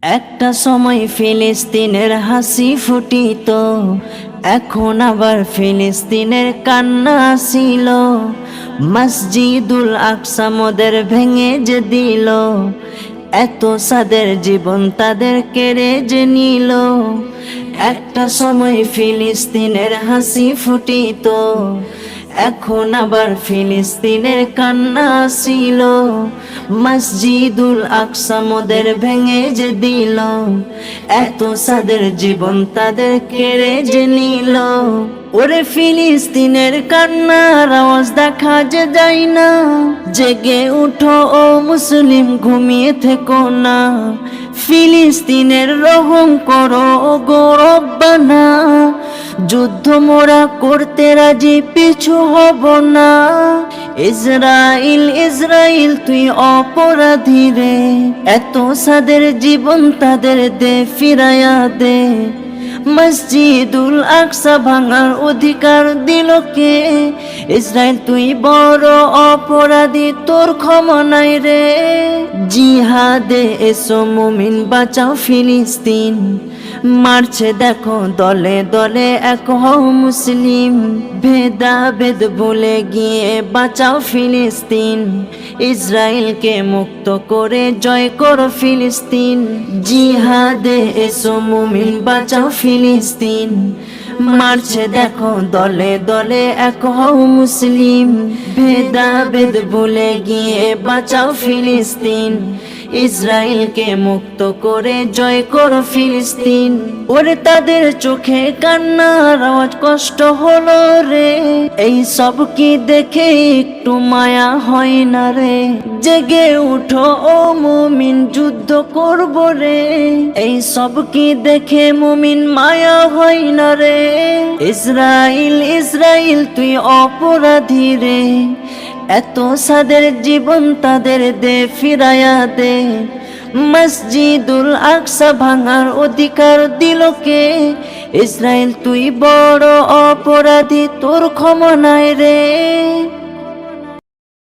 একটা সময় ফিলিস্তিনের হাসি ফুটিত, এখন আবার ফিলিস্তিনের কান্না আসিল। মসজিদুল আকসা মোদের ভেঙে যে দিল, এত সাদের জীবন তাদের কেড়ে যে নিল। একটা সময় ফিলিস্তিনের হাসি ফুটিত, এখন আবার ফিলিস্তিনের কান্না আসিল। মসজিদুল আকসা মোদের ভেঙে যে দিল, এত সাদের জীবন তাদের কেড়ে যে নিল। ওরে ফিলিস্তিনের কান্নার আওয়াজ দেখা যে যায় না, জেগে উঠো ও মুসলিম, ঘুমিয়ে থেকো না। ফিলিস্তিনের রহম করো ও গৌরব বানা, যুদ্ধ মোরা করতে রাজি, পিছু হব না। ইসরাইল ইসরাইল তুই অপরাধী রে, এত সাদের জীবন তাদের দে ফিরাইয়া দে। মসজিদুল আকসা ভাঙার অধিকার দিল কে? ইসরাইল তুই বড় অপরাধী, তোর ক্ষমা নাই রে। জিহাদে এসো মুমিন, বাঁচাও ফিলিস্তিন। মারছে দেখো দলে দলে এক হও মুসলিম, ভেদাভেদ ভুলে গিয়ে বাঁচাও ফিলিস্তিন। ইসরায়েলকে মুক্ত করে জয় করো ফিলিস্তিন। জিহাদে এসো মুমিন, বাঁচাও ফিলিস্তিন। মারছে দেখো দলে দলে এক হও মুসলিম, ভেদাভেদ ভুলে গিয়ে বাঁচাও ফিলিস্তিন। ইসরায়েলকে মুক্ত করে জয় করো ফিলিস্তিন। ওরে তাদের চোখে কান্নার আওয়াজ, কষ্ট হলো রে, এই সব কি দেখে একটু মায়া হয় না রে? জেগে উঠো ও মুমিন, যুদ্ধ করব রে, এই সব কি দেখে মুমিন মায়া হয় না রে? ইসরাইল ইসরাইল তুই অপরাধী রে, এত সাদের জীবন তাদের দে ফিরাইয়া দে। মসজিদুল আকসা ভাঙার অধিকার দিল কে? ইসরাইল তুই বড় অপরাধী, তোর ক্ষমা নাই রে।